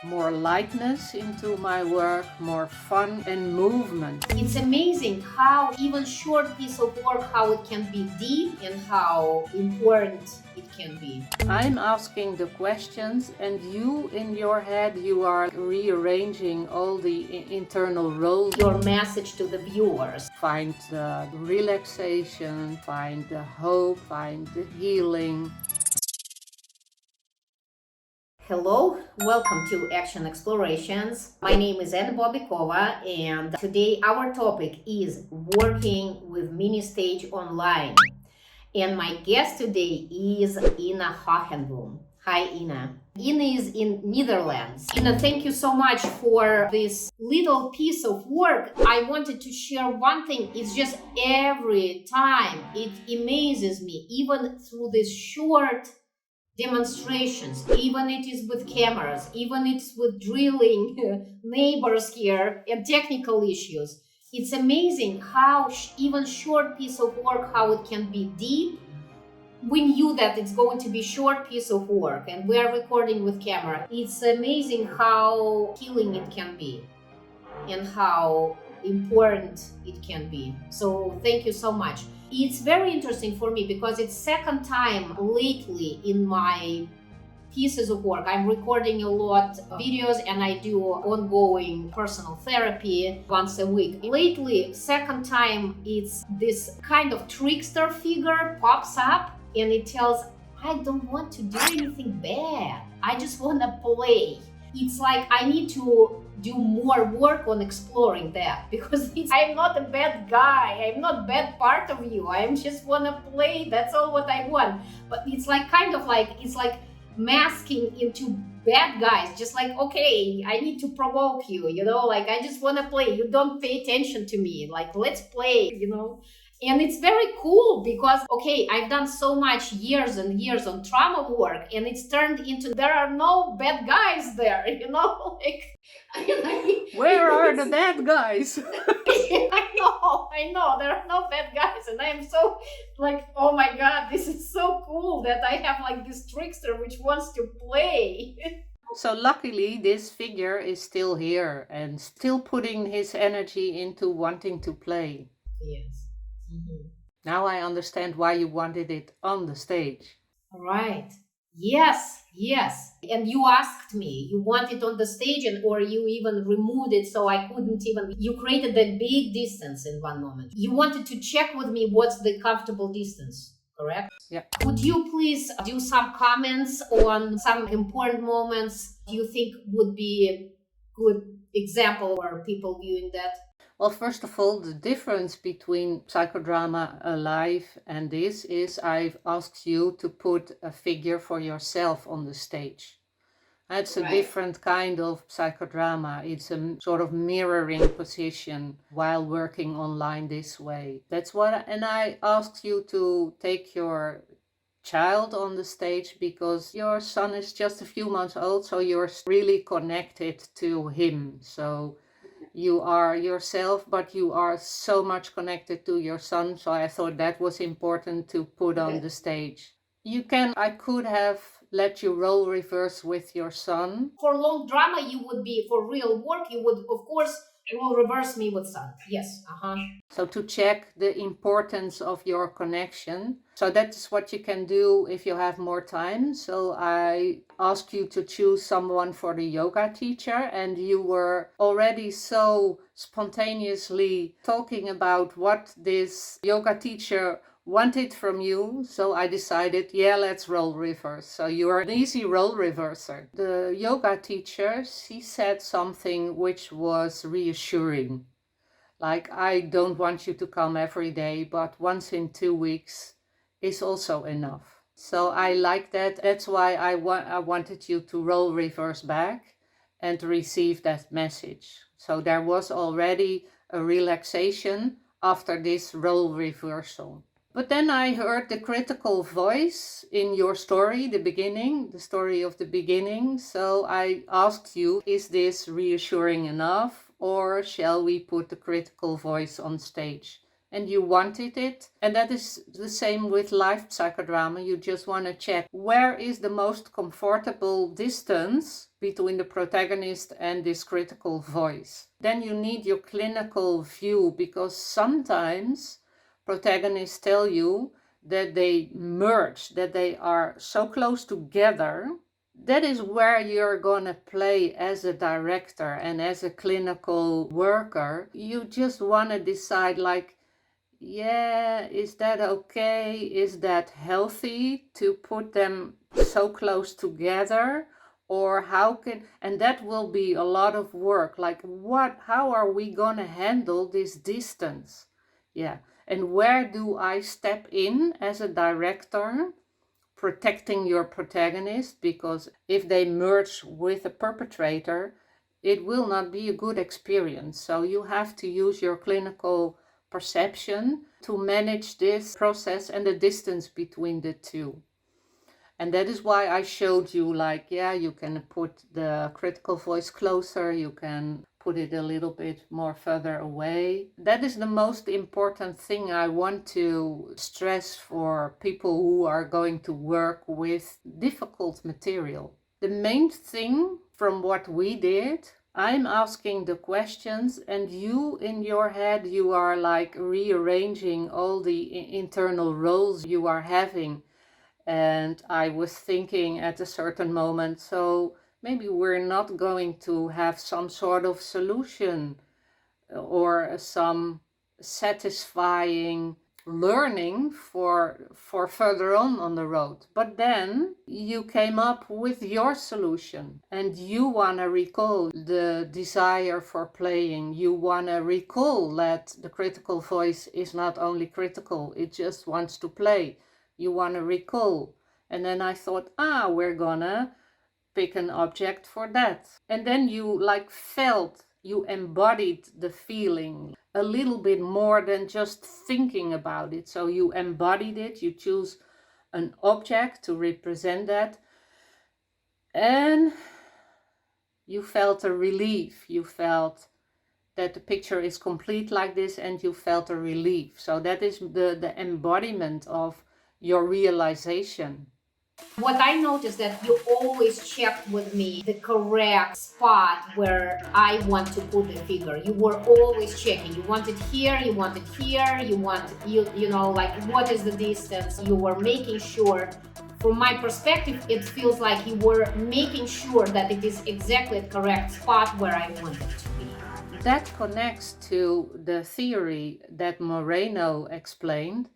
more lightness into my work, more fun and movement. It's amazing how even short piece of work, how it can be deep and how important it can be. I'm asking the questions and you in your head, you are rearranging all the internal roles. Your message to the viewers. Find the relaxation, find the hope, find the healing. Hello, welcome to Action Explorations. My name is Ina Bobikova, and today our topic is working with mini stage online. And my guest today is Ina Hogenboom. Hi, Ina. Ina is in Netherlands. Ina, thank you so much for this little piece of work. I wanted to share one thing. It's just every time it amazes me, even through this short demonstrations, even it is with cameras, even it's with drilling neighbors here and technical issues. It's amazing how even short piece of work, how it can be deep. We knew that it's going to be short piece of work and we're recording with camera. It's amazing how healing it can be and how important it can be. So thank you so much. It's very interesting for me because it's second time lately in my pieces of work. I'm recording a lot of videos and I do ongoing personal therapy once a week. Lately, second time, it's this kind of trickster figure pops up and it tells, I don't want to do anything bad. I just want to play. It's like I need to do more work on exploring that because I'm not a bad guy. I'm not bad part of you. I just want to play. That's all what I want. But it's like kind of like, it's like masking into bad guys. Just like, okay, I need to provoke you, like I just want to play. You don't pay attention to me. Like, let's play. And it's very cool because, okay, I've done so much years and years on trauma work and it's turned into, there are no bad guys there, like, Where are the bad guys? I know, there are no bad guys. And I am so like, oh my God, this is so cool that I have like this trickster which wants to play. So luckily this figure is still here and still putting his energy into wanting to play. Yes. Mm-hmm. Now I understand why you wanted it on the stage. All right. Yes. And you asked me, you want it on the stage or you even removed it so I couldn't even, you created a big distance in one moment. You wanted to check with me what's the comfortable distance, correct? Yeah. Would you please do some comments on some important moments you think would be a good example for people viewing that? Well, first of all, the difference between psychodrama alive and this is I've asked you to put a figure for yourself on the stage. It's a different kind of psychodrama. It's a sort of mirroring position while working online this way. And I asked you to take your child on the stage because your son is just a few months old, so you're really connected to him. So you are yourself, but you are so much connected to your son. So I thought that was important to put on the stage. I could have let you role reverse with your son. For long drama, you would be, for real work, you would, of course, role reverse me with son. Yes. So to check the importance of your connection. So that's what you can do if you have more time. So I asked you to choose someone for the yoga teacher and you were already so spontaneously talking about what this yoga teacher wanted from you. So I decided, let's role reverse. So you are an easy role reverser. The yoga teacher, she said something which was reassuring. Like, I don't want you to come every day, but once in 2 weeks is also enough. So I like that. That's why I wanted you to role reverse back and receive that message. So there was already a relaxation after this role reversal. But then I heard the critical voice in your story, the story of the beginning. So I asked you, is this reassuring enough or shall we put the critical voice on stage? And you wanted it. And that is the same with live psychodrama. You just want to check where is the most comfortable distance between the protagonist and this critical voice. Then you need your clinical view, because sometimes protagonists tell you that they merge, that they are so close together. That is where you're going to play as a director and as a clinical worker. You just want to decide, like, yeah, is that okay? Is that healthy to put them so close together? Or how can, and that will be a lot of work. Like, how are we going to handle this distance? Yeah. And where do I step in as a director, protecting your protagonist? Because if they merge with a perpetrator, it will not be a good experience. So you have to use your clinical perception to manage this process and the distance between the two. And that is why I showed you, like, yeah, you can put the critical voice closer, you can put it a little bit more further away. That is the most important thing I want to stress for people who are going to work with difficult material. The main thing from what we did, I'm asking the questions, and you in your head, you are like rearranging all the internal roles you are having. And I was thinking at a certain moment, so maybe we're not going to have some sort of solution or some satisfying learning for further on the road. But then you came up with your solution, and you want to recall the desire for playing. You want to recall that the critical voice is not only critical, it just wants to play. You want to recall. And then I thought, we're gonna pick an object for that. And then you you embodied the feeling a little bit more than just thinking about it. So you embodied it, you choose an object to represent that, and you felt a relief. You felt that the picture is complete like this, and you felt a relief. So that is the embodiment of your realization. What I noticed that you always checked with me the correct spot where I want to put the figure. You were always checking. You want it here, you want it here, you know, like, what is the distance? You were making sure. From my perspective, it feels like you were making sure that it is exactly the correct spot where I want it to be. That connects to the theory that Moreno explained.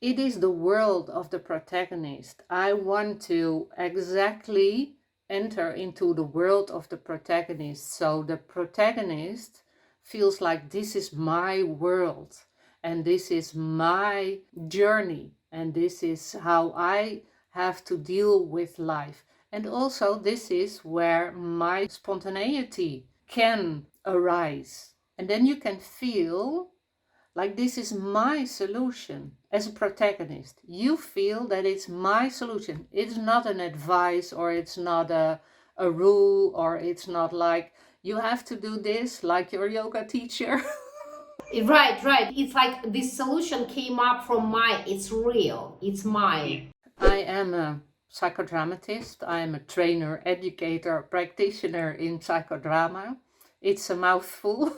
It is the world of the protagonist. I want to exactly enter into the world of the protagonist. So the protagonist feels like, this is my world, and this is my journey, and this is how I have to deal with life. And also, this is where my spontaneity can arise. And then you can feel like, this is my solution. As a protagonist, you feel that it's my solution. It's not an advice, or it's not a rule, or it's not like, you have to do this like your yoga teacher. Right. It's like this solution came up from it's real, it's mine. I am a psychodramatist. I am a trainer, educator, practitioner in psychodrama. It's a mouthful.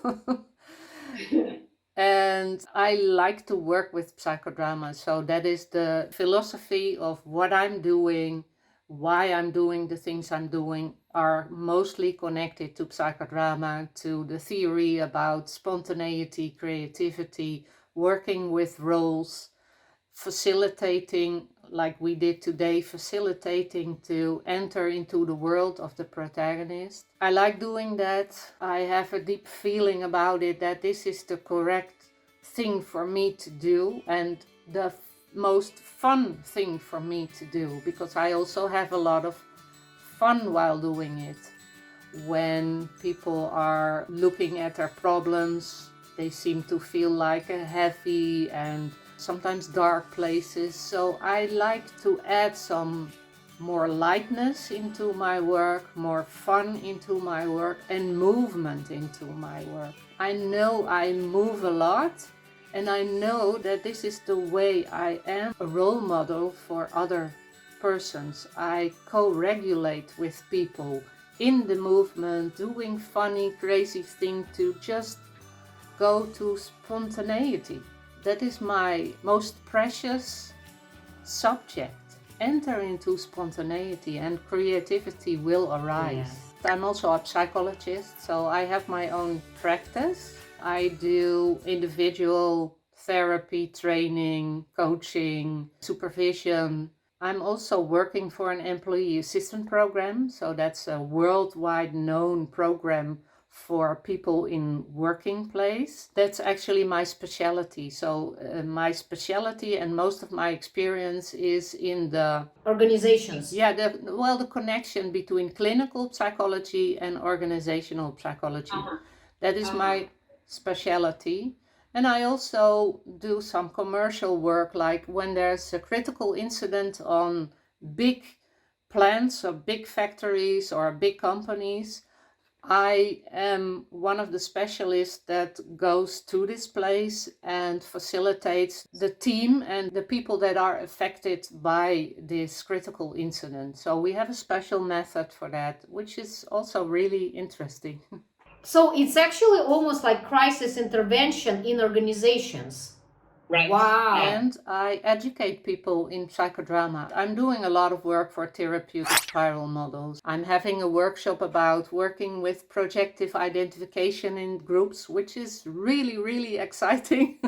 And I like to work with psychodrama. So that is the philosophy of what I'm doing, why I'm doing the things I'm doing, are mostly connected to psychodrama, to the theory about spontaneity, creativity, working with roles, facilitating, like we did today, facilitating to enter into the world of the protagonist. I like doing that. I have a deep feeling about it, that this is the correct thing for me to do, and the most fun thing for me to do, because I also have a lot of fun while doing it. When people are looking at their problems, they seem to feel like a heavy and sometimes dark places. So I like to add some more lightness into my work, more fun into my work, and movement into my work. I know I move a lot, and I know that this is the way I am a role model for other persons. I co-regulate with people in the movement, doing funny, crazy things, to just go to spontaneity. That is my most precious subject. Enter into spontaneity and creativity will arise. Yes. I'm also a psychologist, so I have my own practice. I do individual therapy, training, coaching, supervision. I'm also working for an employee assistance program, so that's a worldwide known program for people in working place. That's actually my specialty. So my specialty and most of my experience is in the Organizations. the connection between clinical psychology and organizational psychology. That is my specialty. And I also do some commercial work, like when there's a critical incident on big plants or big factories or big companies. I am one of the specialists that goes to this place and facilitates the team and the people that are affected by this critical incident. So we have a special method for that, which is also really interesting. So it's actually almost like crisis intervention in organizations. Right. Wow. And I educate people in psychodrama. I'm doing a lot of work for therapeutic spiral models. I'm having a workshop about working with projective identification in groups, which is really, really exciting.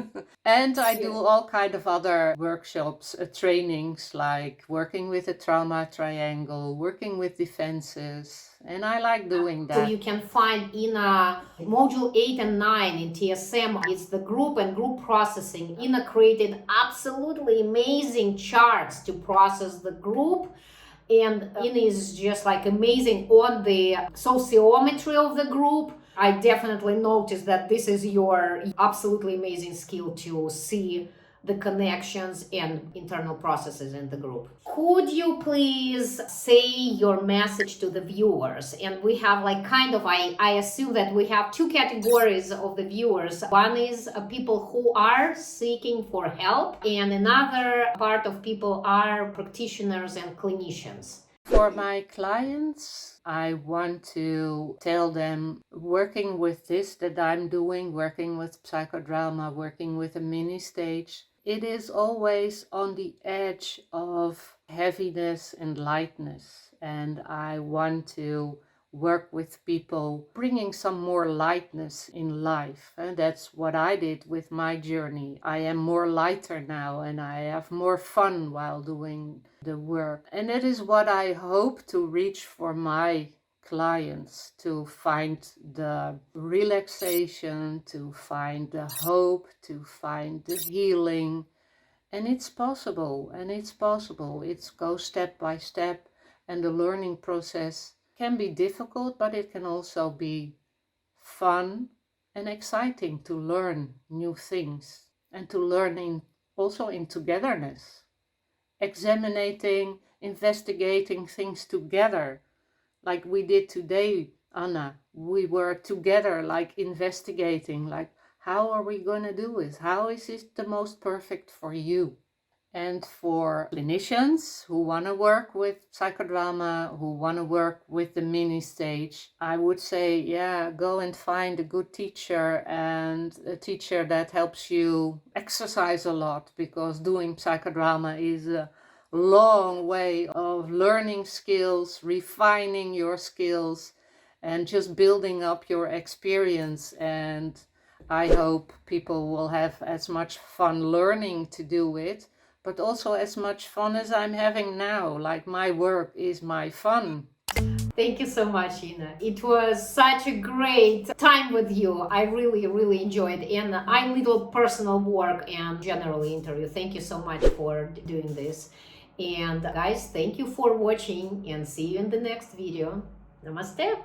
And I do all kind of other workshops, trainings, like working with a trauma triangle, working with defenses. And I like doing So that. you can find in module 8 and 9 in TSM, it's the group and group processing. Ina created absolutely amazing charts to process the group. And Ina is just like amazing on the sociometry of the group. I definitely noticed that this is your absolutely amazing skill to see the connections and internal processes in the group. Could you please say your message to the viewers? And we have like kind of, I assume that we have two categories of the viewers. One is people who are seeking for help, and another part of people are practitioners and clinicians. For my clients, I want to tell them, working with this that I'm doing, working with psychodrama, working with a mini stage, it is always on the edge of heaviness and lightness. And I want to work with people bringing some more lightness in life. And that's what I did with my journey. I am more lighter now and I have more fun while doing the work. And that is what I hope to reach for my clients, to find the relaxation, to find the hope, to find the healing. And it's possible, It goes step by step, and the learning process can be difficult, but it can also be fun and exciting to learn new things and to learn also in togetherness, examining, investigating things together. Like we did today, Anna, we were together, like investigating, like how are we going to do it? How is it the most perfect for you? And for clinicians who want to work with psychodrama, who want to work with the mini stage, I would say, go and find a good teacher, and a teacher that helps you exercise a lot, because doing psychodrama is a long way of learning skills, refining your skills, and just building up your experience. And I hope people will have as much fun learning to do it, but also as much fun as I'm having now. Like, my work is my fun. Thank you so much, Ina. It was such a great time with you. I really, really enjoyed it. And my little personal work and generally interview. Thank you so much for doing this. And guys, thank you for watching, and see you in the next video. Namaste.